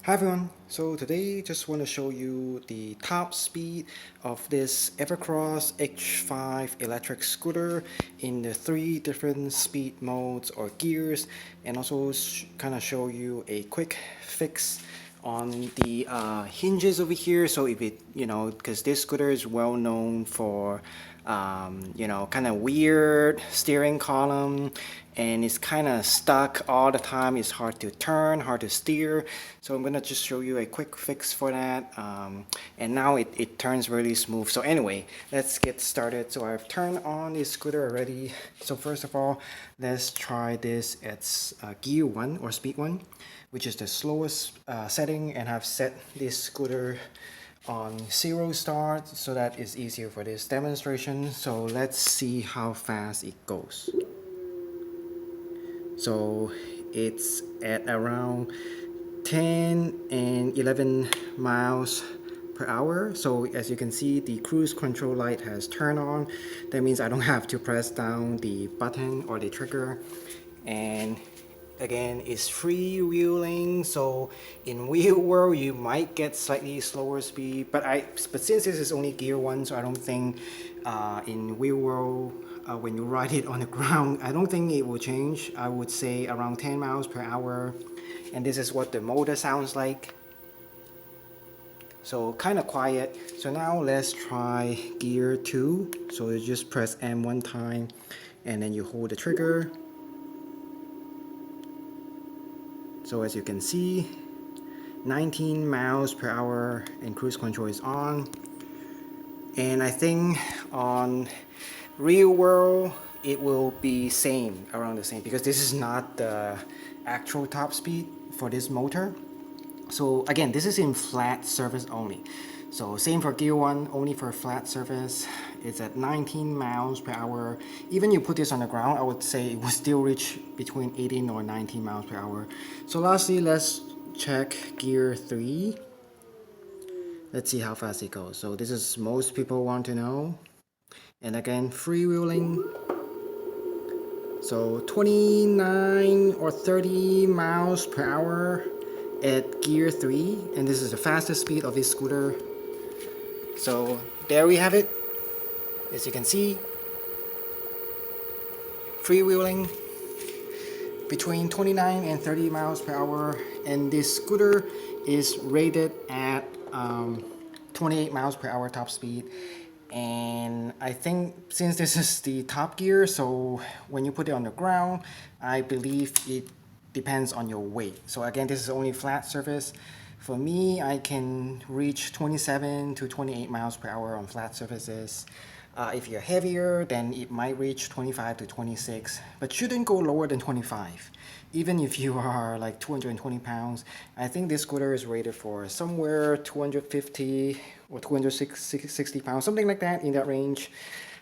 Hi everyone, so today just want to show you the top speed of this Evercross H5 electric scooter in the 3 different speed modes or gears, and also kind of show you a quick fix on the hinges over here. So if it, because this scooter is well known for kind of weird steering column, and it's kind of stuck all the time. It's hard to turn, hard to steer. So I'm gonna just show you a quick fix for that. And now it turns really smooth. So anyway, let's get started. So I've turned on the scooter already. So first of all, let's try this at gear 1 or speed 1, which is the slowest setting, and I've set this scooter on 0 start so that it's easier for this demonstration. So let's see how fast it goes. So it's at around 10 and 11 miles per hour. So as you can see, the cruise control light has turned on. That means I don't have to press down the button or the trigger. And again, it's freewheeling, so in real world you might get slightly slower speed, but since this is only gear 1, so I don't think in real world when you ride it on the ground, I don't think it will change. I would say around 10 miles per hour, and this is what the motor sounds like. So kind of quiet. So now let's try gear 2. So you just press M one time and then you hold the trigger. So as you can see, 19 miles per hour and cruise control is on. And I think on real world it will be around the same, because this is not the actual top speed for this motor. So again, this is in flat surface only. So same for gear 1, only for flat surface. It's at 19 miles per hour. Even you put this on the ground, I would say it will still reach between 18 or 19 miles per hour. So lastly, let's check gear 3. Let's see how fast it goes. So this is most people want to know. And again, freewheeling. So 29 or 30 miles per hour at gear 3, and this is the fastest speed of this scooter. So there we have it. As you can see, freewheeling between 29 and 30 miles per hour, and this scooter is rated at 28 miles per hour top speed. And I think since this is the top gear, so when you put it on the ground, I believe it depends on your weight. So again, this is only flat surface. For me, I can reach 27 to 28 miles per hour on flat surfaces. If you're heavier, then it might reach 25 to 26, but shouldn't go lower than 25. Even if you are like 220 pounds, I think this scooter is rated for somewhere 250 or 260 pounds, something like that, in that range.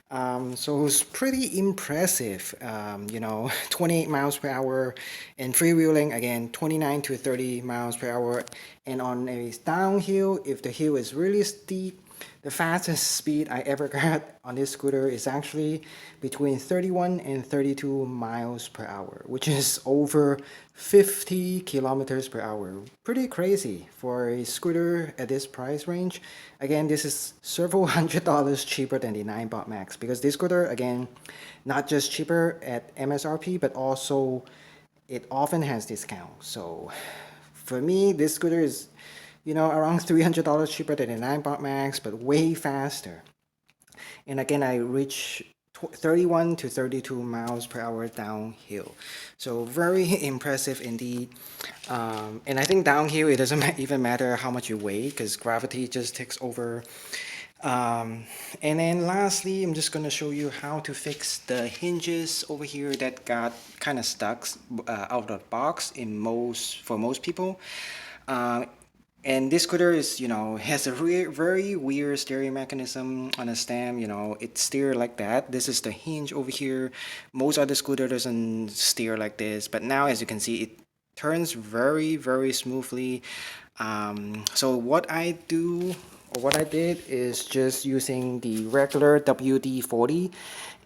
So it's pretty impressive, 28 miles per hour, and freewheeling again 29 to 30 miles per hour. And on a downhill, if the hill is really steep, the fastest speed I ever got on this scooter is actually between 31 and 32 miles per hour, which is over 50 kilometers per hour. Pretty crazy for a scooter at this price range. Again, this is several $100s cheaper than the 9-Bot Max, because this scooter, again, not just cheaper at MSRP, but also it often has discounts. So for me, this scooter is around $300 cheaper than the 9-Bot Max, but way faster. And again, I reach 31 to 32 miles per hour downhill. So very impressive indeed. And I think downhill, it doesn't even matter how much you weigh, because gravity just takes over. And then lastly, I'm just going to show you how to fix the hinges over here that got kind of stuck out of the box for most people. And this scooter is, has a very weird steering mechanism on a stem. It steers like that. This is the hinge over here. Most other scooter doesn't steer like this, but now, as you can see, it turns very smoothly. So what I did is just using the regular WD-40.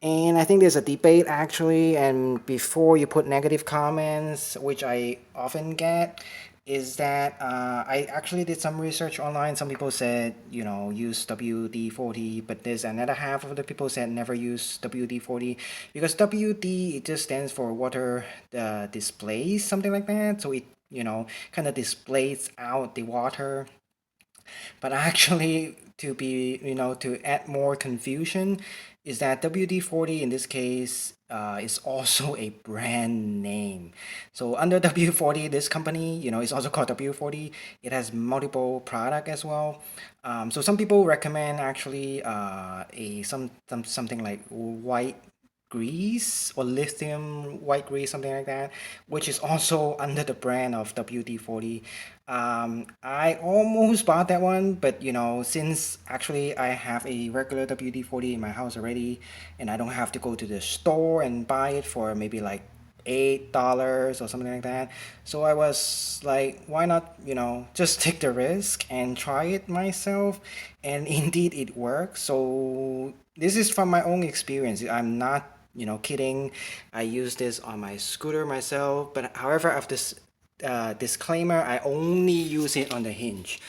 And I think there's a debate actually, and before you put negative comments, which I often get, is that I actually did some research online. Some people said, you know, use WD-40, but there's another half of the people said never use WD-40 because WD, it just stands for water displays, something like that. So it, you know, kind of displays out the water. But actually, to be, you know, to add more confusion, is that WD-40 in this case is also a brand name. So under W40, this company, you know, is also called W40. It has multiple product as well. So some people recommend actually something like white grease or lithium white grease, something like that, which is also under the brand of WD-40. I almost bought that one, but you know, since actually I have a regular WD-40 in my house already, and I don't have to go to the store and buy it for maybe like $8 or something like that. So I was like, why not, you know, just take the risk and try it myself? And indeed, it works. So this is from my own experience. I'm not, you know, kidding. I use this on my scooter myself, but however, of this disclaimer, I only use it on the hinge.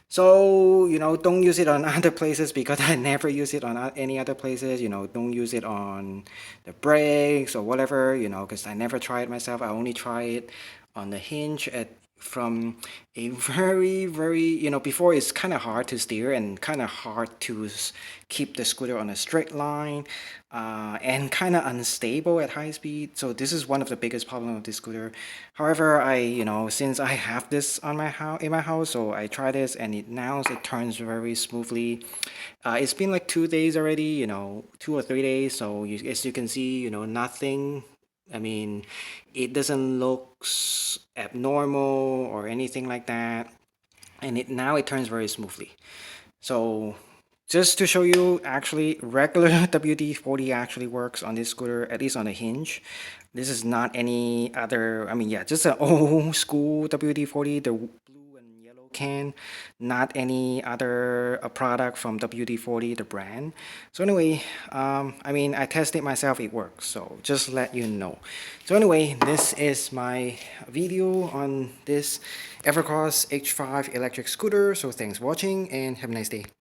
So, you know, don't use it on other places because I never use it on any other places. You know, don't use it on the brakes or whatever, you know, because I never try it myself. I only try it on the hinge from a very, you know, before it's kind of hard to steer and kind of hard to keep the scooter on a straight line and kind of unstable at high speed. So this is one of the biggest problem of this scooter. However, you know, since I have this on my house, in my house, so I try this and it turns very smoothly. It's been like 2 days already, you know, 2 or 3 days. So as you can see, you know, nothing. I mean, it doesn't look abnormal or anything like that, and now it turns very smoothly. So just to show you, actually, regular WD-40 actually works on this scooter, at least on the hinge. This is not any other, I mean, yeah, just an old school WD-40, the blue and yellow can, not any other product from WD-40, the brand. So anyway, I mean, I tested myself, it works, so just let you know. So anyway, this is my video on this Evercross H5 electric scooter. So thanks for watching and have a nice day.